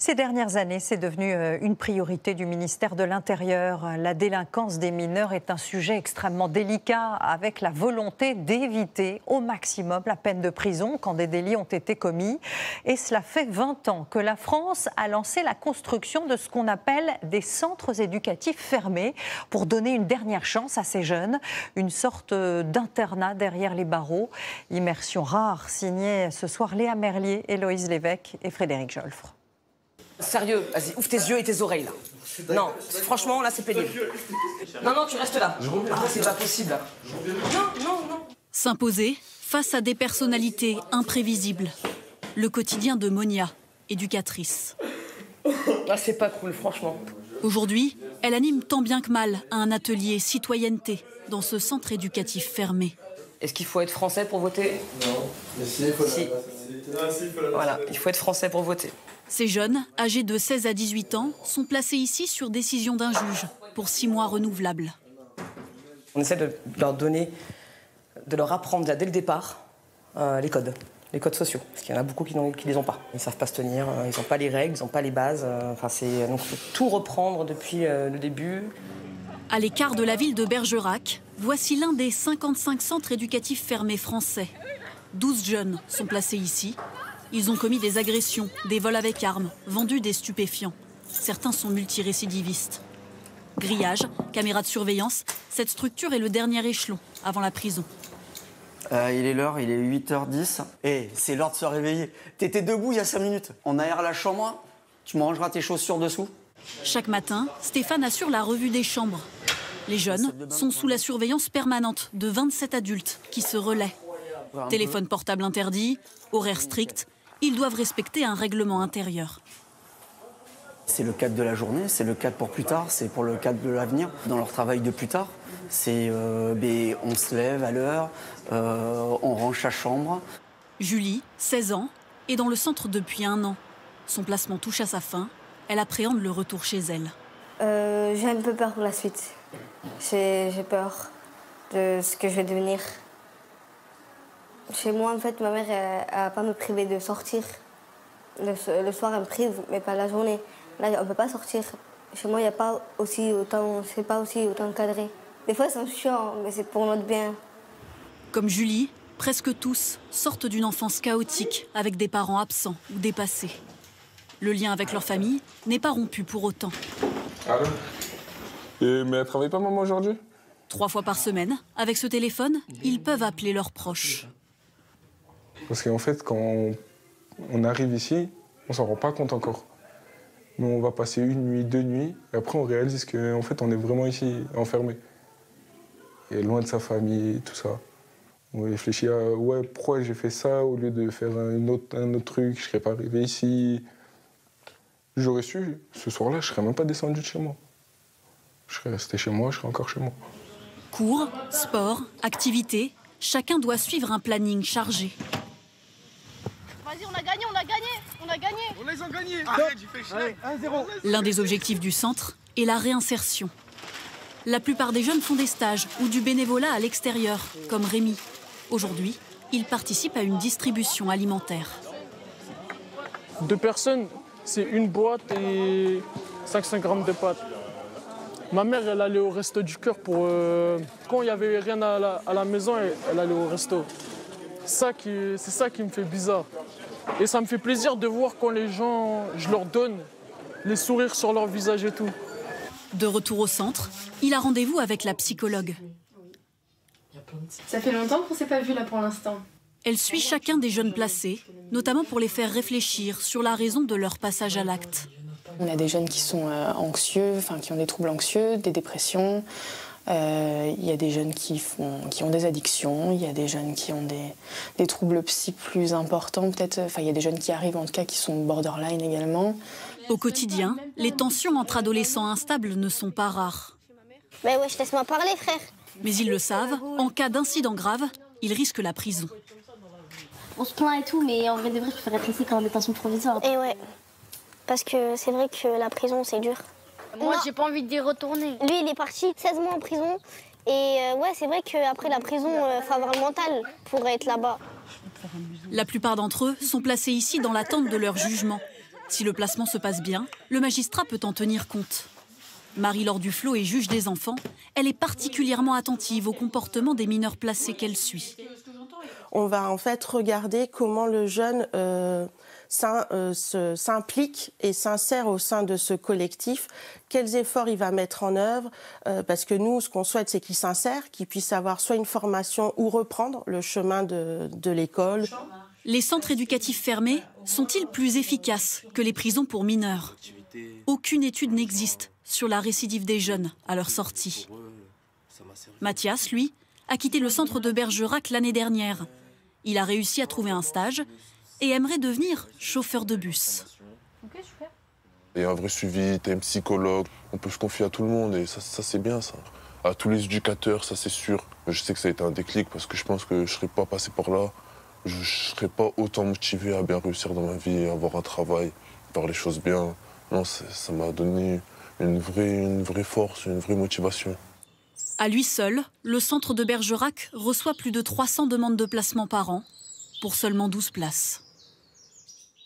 Ces dernières années, c'est devenu une priorité du ministère de l'Intérieur. La délinquance des mineurs est un sujet extrêmement délicat, avec la volonté d'éviter au maximum la peine de prison quand des délits ont été commis. Et cela fait 20 ans que la France a lancé la construction de ce qu'on appelle des centres éducatifs fermés pour donner une dernière chance à ces jeunes, une sorte d'internat derrière les barreaux. Immersion rare, signée ce soir Léa Merlier, Héloïse Lévesque et Frédéric Jolfre. Sérieux, vas-y, ouvre tes yeux et tes oreilles, là. Non, franchement, là, c'est pénible. Non, tu restes là. C'est pas possible. Non. S'imposer face à des personnalités imprévisibles. Le quotidien de Monia, éducatrice. Là, c'est pas cool, franchement. Aujourd'hui, elle anime tant bien que mal un atelier citoyenneté dans ce centre éducatif fermé. Est-ce qu'il faut être français pour voter? Non. Mais si, il faut Voilà, il faut être français pour voter. Ces jeunes, âgés de 16 à 18 ans, sont placés ici sur décision d'un juge pour 6 mois renouvelables. On essaie de leur donner, de leur apprendre dès le départ les codes sociaux. Parce qu'il y en a beaucoup qui ne les ont pas. Ils ne savent pas se tenir, ils n'ont pas les règles, ils n'ont pas les bases. Donc il faut tout reprendre depuis le début. À l'écart de la ville de Bergerac, voici l'un des 55 centres éducatifs fermés français. 12 jeunes sont placés ici. Ils ont commis des agressions, des vols avec armes, vendu des stupéfiants. Certains sont multirécidivistes. Grillage, caméras de surveillance, cette structure est le dernier échelon avant la prison. Il est l'heure, il est 8h10. C'est l'heure de se réveiller. T'étais debout il y a 5 minutes. On aère la chambre, tu me rangeras tes chaussures dessous. Chaque matin, Stéphane assure la revue des chambres. Les jeunes sont sous la surveillance permanente de 27 adultes qui se relaient. Téléphone portable interdit, horaire strict. Ils doivent respecter un règlement intérieur. C'est le cadre de la journée, c'est le cadre pour plus tard, c'est pour le cadre de l'avenir. Dans leur travail de plus tard, c'est on se lève à l'heure, on range sa chambre. Julie, 16 ans, est dans le centre depuis 1 an. Son placement touche à sa fin. Elle appréhende le retour chez elle. J'ai un peu peur pour la suite. J'ai peur de ce que je vais devenir. Chez moi, en fait, ma mère, elle va pas me priver de sortir. Le soir, elle me prive, mais pas la journée. Là, on peut pas sortir. Chez moi, il n'y a pas aussi autant, c'est pas aussi autant cadré. Des fois, c'est chiant, mais c'est pour notre bien. Comme Julie, presque tous sortent d'une enfance chaotique, avec des parents absents ou dépassés. Le lien avec leur famille n'est pas rompu pour autant. Allô? Mais elle travaille pas, maman, aujourd'hui? 3 fois par semaine, avec ce téléphone, ils peuvent appeler leurs proches. Parce qu'en fait, quand on arrive ici, on s'en rend pas compte encore. Mais on va passer 1 nuit, 2 nuits, et après on réalise qu'en fait on est vraiment ici, enfermé. Et loin de sa famille, tout ça. On réfléchit à pourquoi j'ai fait ça au lieu de faire un autre truc, je serais pas arrivé ici. J'aurais su, ce soir-là, je serais même pas descendu de chez moi. Je serais resté chez moi, je serais encore chez moi. Cours, sport, activités, chacun doit suivre un planning chargé. Vas-y, on a gagné. On les a gagnés. Arrête, j'ai fait chier. 1-0. L'un des objectifs du centre est la réinsertion. La plupart des jeunes font des stages ou du bénévolat à l'extérieur, comme Rémi. Aujourd'hui, il participe à une distribution alimentaire. 2 personnes, c'est une boîte et 500 grammes de pâtes. Ma mère, elle allait au resto du cœur pour... Quand il n'y avait rien à la maison, elle allait au resto. C'est ça qui me fait bizarre. Et ça me fait plaisir de voir quand les gens, je leur donne les sourires sur leur visage et tout. De retour au centre, il a rendez-vous avec la psychologue. Ça fait longtemps qu'on s'est pas vu là pour l'instant. Elle suit chacun des jeunes placés, notamment pour les faire réfléchir sur la raison de leur passage à l'acte. On a des jeunes qui sont anxieux, qui ont des troubles anxieux, des dépressions. Il y a des jeunes qui ont des addictions, il y a des jeunes qui ont des troubles psy plus importants peut-être. Il y a des jeunes qui arrivent en tout cas qui sont borderline également. Au quotidien, les tensions entre adolescents instables ne sont pas rares. Mais ouais, laisse-moi parler, frère. Mais ils le savent, en cas d'incident grave, ils risquent la prison. On se plaint et tout, mais en vrai de vrai, je préfère être ici qu'en détention provisoire. Et ouais, parce que c'est vrai que la prison, c'est dur. Moi, j'ai pas envie d'y retourner. Lui, il est parti 16 mois en prison. Et ouais, c'est vrai qu'après la prison, faut avoir le mental pour être là-bas. La plupart d'entre eux sont placés ici dans l'attente de leur jugement. Si le placement se passe bien, le magistrat peut en tenir compte. Marie-Laure Duflot est juge des enfants. Elle est particulièrement attentive au comportement des mineurs placés qu'elle suit. On va en fait regarder comment le jeune s'implique et s'insère au sein de ce collectif, quels efforts il va mettre en œuvre, parce que nous, ce qu'on souhaite, c'est qu'il s'insère, qu'il puisse avoir soit une formation ou reprendre le chemin de l'école. Les centres éducatifs fermés sont-ils plus efficaces que les prisons pour mineurs? Aucune étude n'existe sur la récidive des jeunes à leur sortie. Mathias, lui, a quitté le centre de Bergerac l'année dernière. Il a réussi à trouver un stage et aimerait devenir chauffeur de bus. Il y a un vrai suivi, tu as un psychologue, on peut se confier à tout le monde et ça c'est bien ça. À tous les éducateurs, ça c'est sûr. Je sais que ça a été un déclic parce que je pense que je ne serais pas passé par là. Je ne serais pas autant motivé à bien réussir dans ma vie, à avoir un travail, faire les choses bien. Non, ça m'a donné une vraie force, une vraie motivation. À lui seul, le centre de Bergerac reçoit plus de 300 demandes de placement par an pour seulement 12 places.